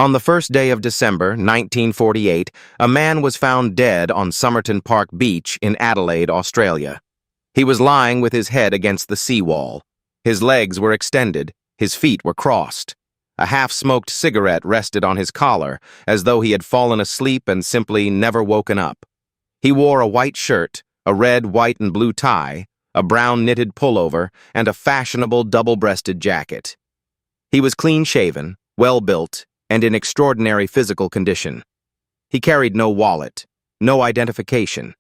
On the first day of December, 1948, a man was found dead on Somerton Park Beach in Adelaide, Australia. He was lying with his head against the seawall. His legs were extended, his feet were crossed. A half-smoked cigarette rested on his collar, as though he had fallen asleep and simply never woken up. He wore a white shirt, a red, white, and blue tie, a brown knitted pullover, and a fashionable double-breasted jacket. He was clean-shaven, well-built, and in extraordinary physical condition. He carried no wallet, no identification.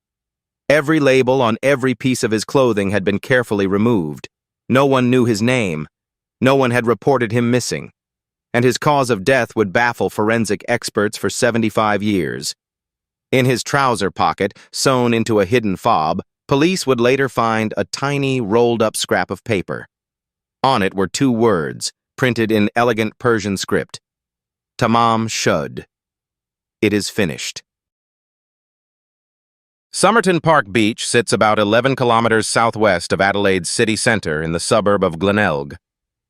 Every label on every piece of his clothing had been carefully removed. No one knew his name. No one had reported him missing. And his cause of death would baffle forensic experts for 75 years. In his trouser pocket, sewn into a hidden fob, police would later find a tiny, rolled-up scrap of paper. On it were 2 words, printed in elegant Persian script. Tamám Shud. It is finished. Somerton Park Beach sits about 11 kilometers southwest of Adelaide's city centre in the suburb of Glenelg.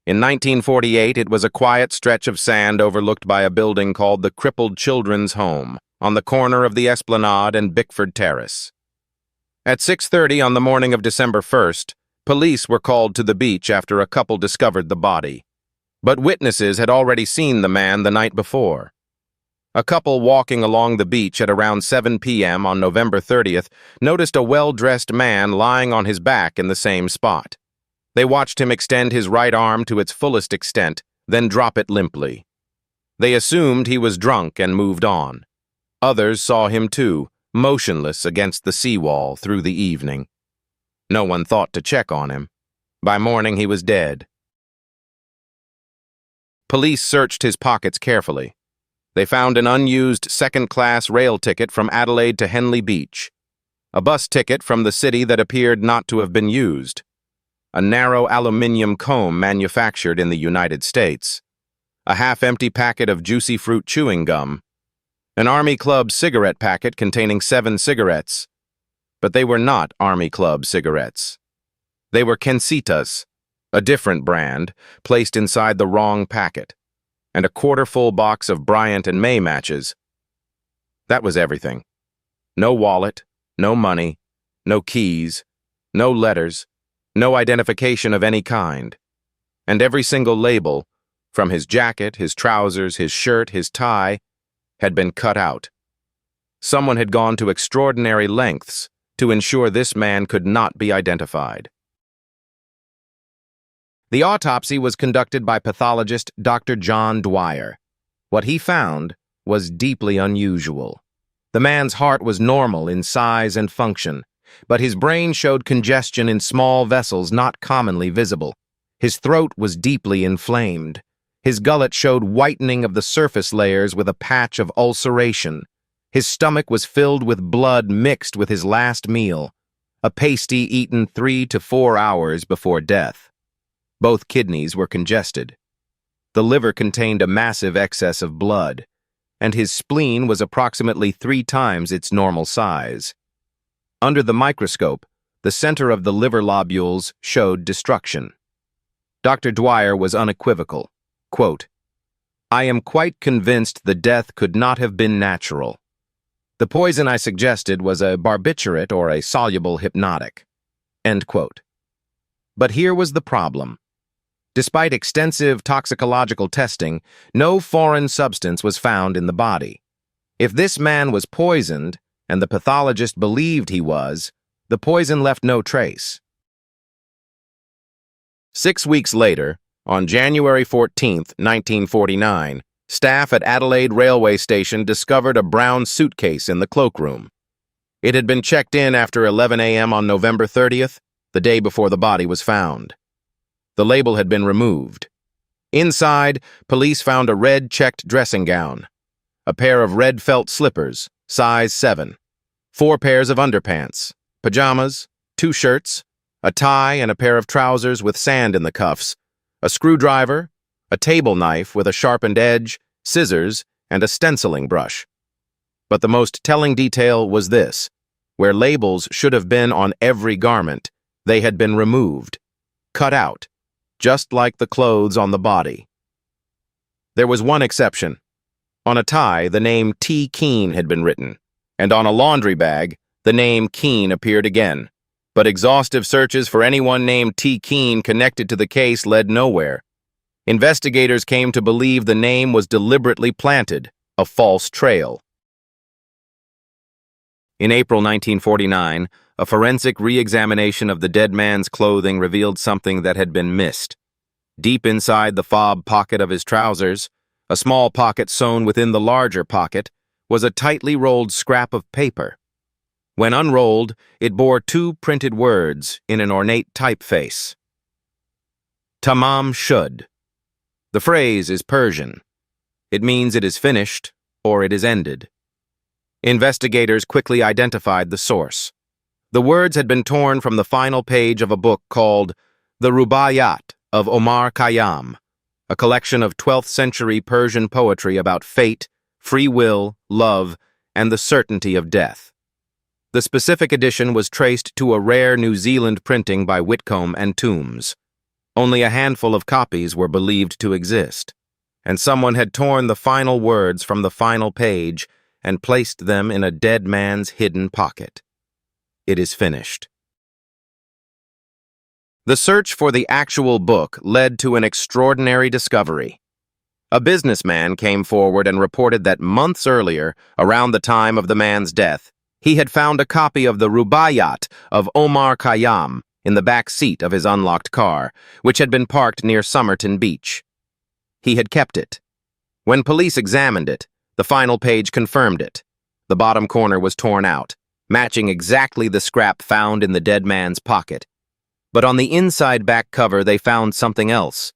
In 1948, it was a quiet stretch of sand overlooked by a building called the Crippled Children's Home, on the corner of the Esplanade and Bickford Terrace. At 6:30 on the morning of December 1st, police were called to the beach after a couple discovered the body. But witnesses had already seen the man the night before. A couple walking along the beach at around 7 p.m. on November 30th noticed a well-dressed man lying on his back in the same spot. They watched him extend his right arm to its fullest extent, then drop it limply. They assumed he was drunk and moved on. Others saw him too, motionless against the seawall through the evening. No one thought to check on him. By morning he was dead. Police searched his pockets carefully. They found an unused second-class rail ticket from Adelaide to Henley Beach, a bus ticket from the city that appeared not to have been used, a narrow aluminium comb manufactured in the United States, a half-empty packet of juicy fruit chewing gum, an Army Club cigarette packet containing 7 cigarettes, but they were not Army Club cigarettes. They were Kensitas, a different brand, placed inside the wrong packet, and a quarter-full box of Bryant and May matches. That was everything. No wallet, no money, no keys, no letters, no identification of any kind. And every single label, from his jacket, his trousers, his shirt, his tie, had been cut out. Someone had gone to extraordinary lengths to ensure this man could not be identified. The autopsy was conducted by pathologist Dr. John Dwyer. What he found was deeply unusual. The man's heart was normal in size and function, but his brain showed congestion in small vessels not commonly visible. His throat was deeply inflamed. His gullet showed whitening of the surface layers with a patch of ulceration. His stomach was filled with blood mixed with his last meal, a pasty eaten 3 to 4 hours before death. Both kidneys were congested. The liver contained a massive excess of blood, and his spleen was approximately 3 times its normal size. Under the microscope, the center of the liver lobules showed destruction. Dr. Dwyer was unequivocal. Quote, "I am quite convinced the death could not have been natural. The poison I suggested was a barbiturate or a soluble hypnotic." End quote. But here was the problem. Despite extensive toxicological testing, no foreign substance was found in the body. If this man was poisoned, and the pathologist believed he was, the poison left no trace. 6 weeks later, on January 14, 1949, staff at Adelaide Railway Station discovered a brown suitcase in the cloakroom. It had been checked in after 11 a.m. on November 30th, the day before the body was found. The label had been removed. Inside, police found a red checked dressing gown, a pair of red felt slippers, size 7, 4 pairs of underpants, pajamas, 2 shirts, a tie and a pair of trousers with sand in the cuffs, a screwdriver, a table knife with a sharpened edge, scissors, and a stenciling brush. But the most telling detail was this: where labels should have been on every garment, they had been removed, cut out, just like the clothes on the body. There was one exception: On a tie, the name T. Keene had been written, and on a laundry bag, the name Keene appeared again. But exhaustive searches for anyone named T. Keene connected to the case led nowhere. Investigators came to believe the name was deliberately planted, a false trail. In April 1949, a forensic re-examination of the dead man's clothing revealed something that had been missed. Deep inside the fob pocket of his trousers, a small pocket sewn within the larger pocket, was a tightly rolled scrap of paper. When unrolled, it bore two printed words in an ornate typeface. Tamám Shud. The phrase is Persian. It means it is finished or it is ended. Investigators quickly identified the source. The words had been torn from the final page of a book called The Rubaiyat of Omar Khayyam, a collection of 12th-century Persian poetry about fate, free will, love, and the certainty of death. The specific edition was traced to a rare New Zealand printing by Whitcomb and Toombs. Only a handful of copies were believed to exist, and someone had torn the final words from the final page and placed them in a dead man's hidden pocket. It is finished. The search for the actual book led to an extraordinary discovery. A businessman came forward and reported that months earlier, around the time of the man's death, he had found a copy of the Rubaiyat of Omar Khayyam in the back seat of his unlocked car, which had been parked near Somerton Beach. He had kept it. When police examined it, the final page confirmed it. The bottom corner was torn out, matching exactly the scrap found in the dead man's pocket. But on the inside back cover they found something else.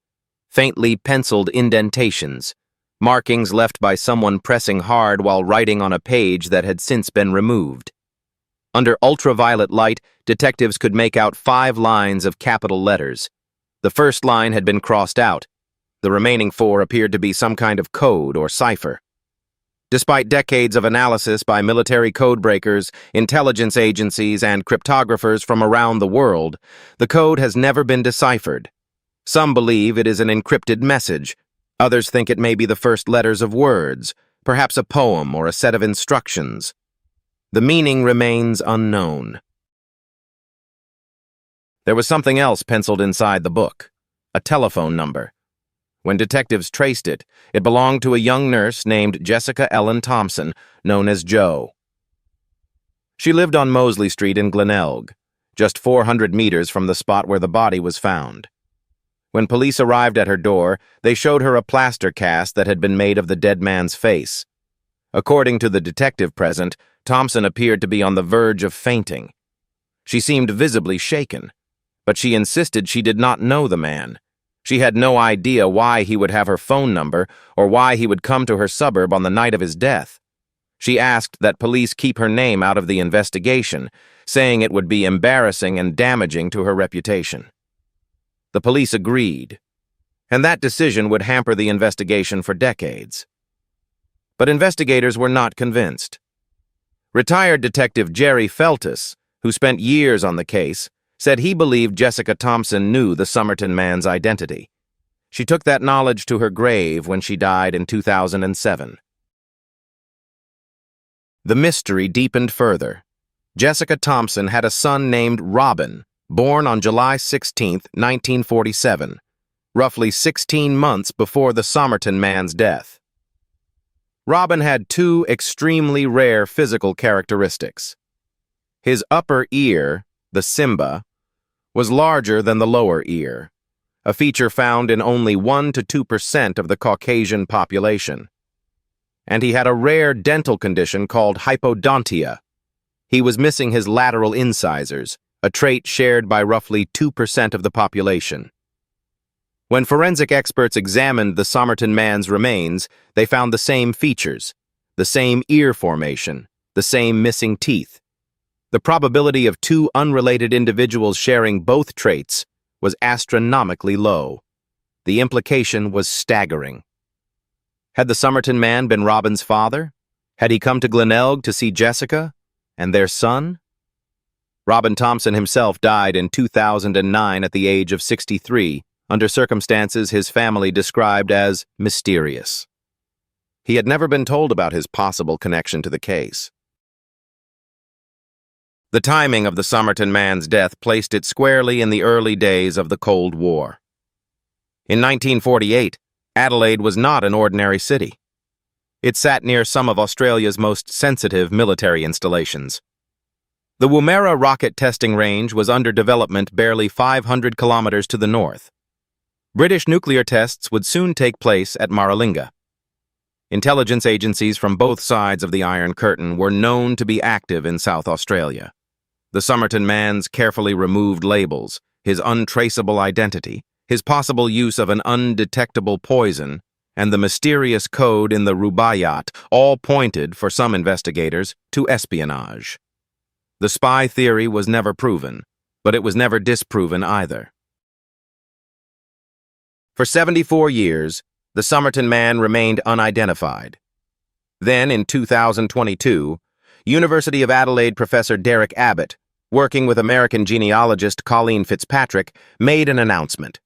Faintly penciled indentations, markings left by someone pressing hard while writing on a page that had since been removed. Under ultraviolet light, detectives could make out 5 lines of capital letters. The first line had been crossed out. The remaining 4 appeared to be some kind of code or cipher. Despite decades of analysis by military codebreakers, intelligence agencies, and cryptographers from around the world, the code has never been deciphered. Some believe it is an encrypted message. Others think it may be the first letters of words, perhaps a poem or a set of instructions. The meaning remains unknown. There was something else penciled inside the book, a telephone number. When detectives traced it, it belonged to a young nurse named Jessica Ellen Thompson, known as Jo. She lived on Mosley Street in Glenelg, just 400 meters from the spot where the body was found. When police arrived at her door, they showed her a plaster cast that had been made of the dead man's face. According to the detective present, Thompson appeared to be on the verge of fainting. She seemed visibly shaken, but she insisted she did not know the man. She had no idea why he would have her phone number or why he would come to her suburb on the night of his death. She asked that police keep her name out of the investigation, saying it would be embarrassing and damaging to her reputation. The police agreed, and that decision would hamper the investigation for decades. But investigators were not convinced. Retired Detective Jerry Feltus, who spent years on the case, said he believed Jessica Thompson knew the Somerton man's identity. She took that knowledge to her grave when she died in 2007. The mystery deepened further. Jessica Thompson had a son named Robin, born on July 16, 1947, roughly 16 months before the Somerton man's death. Robin had 2 extremely rare physical characteristics. His upper ear, the Simba, was larger than the lower ear, a feature found in only 1 to 2% of the Caucasian population. And he had a rare dental condition called hypodontia. He was missing his lateral incisors, a trait shared by roughly 2% of the population. When forensic experts examined the Somerton man's remains, they found the same features, the same ear formation, the same missing teeth. The probability of 2 unrelated individuals sharing both traits was astronomically low. The implication was staggering. Had the Somerton man been Robin's father? Had he come to Glenelg to see Jessica and their son? Robin Thompson himself died in 2009 at the age of 63, under circumstances his family described as mysterious. He had never been told about his possible connection to the case. The timing of the Somerton man's death placed it squarely in the early days of the Cold War. In 1948, Adelaide was not an ordinary city. It sat near some of Australia's most sensitive military installations. The Woomera rocket testing range was under development barely 500 kilometers to the north. British nuclear tests would soon take place at Maralinga. Intelligence agencies from both sides of the Iron Curtain were known to be active in South Australia. The Somerton man's carefully removed labels, his untraceable identity, his possible use of an undetectable poison, and the mysterious code in the Rubaiyat all pointed, for some investigators, to espionage. The spy theory was never proven, but it was never disproven either. For 74 years, the Somerton man remained unidentified. Then, in 2022, University of Adelaide professor Derek Abbott, working with American genealogist Colleen Fitzpatrick, made an announcement.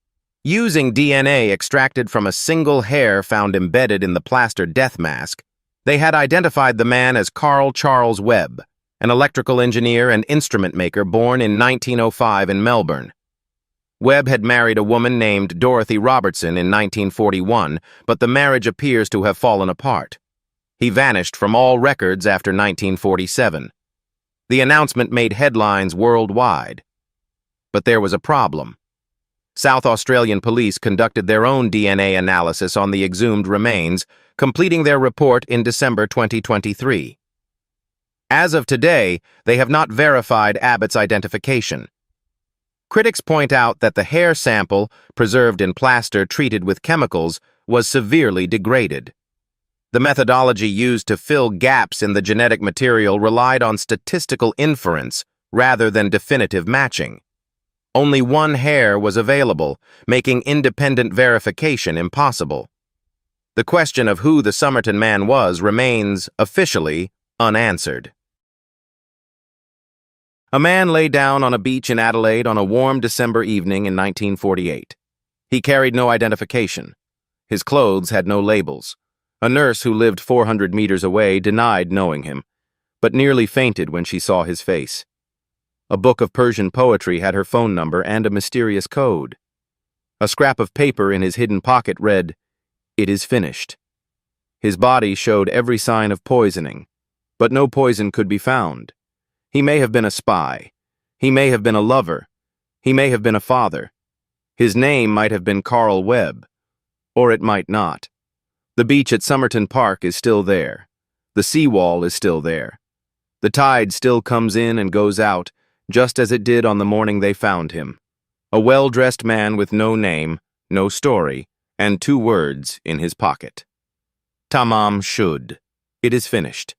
Using DNA extracted from a single hair found embedded in the plaster death mask, they had identified the man as Carl Charles Webb, an electrical engineer and instrument maker born in 1905 in Melbourne. Webb had married a woman named Dorothy Robertson in 1941, but the marriage appears to have fallen apart. He vanished from all records after 1947. The announcement made headlines worldwide. But there was a problem. South Australian police conducted their own DNA analysis on the exhumed remains, completing their report in December 2023. As of today, they have not verified Abbott's identification. Critics point out that the hair sample, preserved in plaster treated with chemicals, was severely degraded. The methodology used to fill gaps in the genetic material relied on statistical inference rather than definitive matching. Only one hair was available, making independent verification impossible. The question of who the Somerton man was remains, officially, unanswered. A man lay down on a beach in Adelaide on a warm December evening in 1948. He carried no identification. His clothes had no labels. A nurse who lived 400 meters away denied knowing him, but nearly fainted when she saw his face. A book of Persian poetry had her phone number and a mysterious code. A scrap of paper in his hidden pocket read, "It is finished." His body showed every sign of poisoning, but no poison could be found. He may have been a spy. He may have been a lover. He may have been a father. His name might have been Carl Webb, or it might not. The beach at Somerton Park is still there. The seawall is still there. The tide still comes in and goes out, just as it did on the morning they found him. A well-dressed man with no name, no story, and 2 words in his pocket. Tamám Shud. It is finished.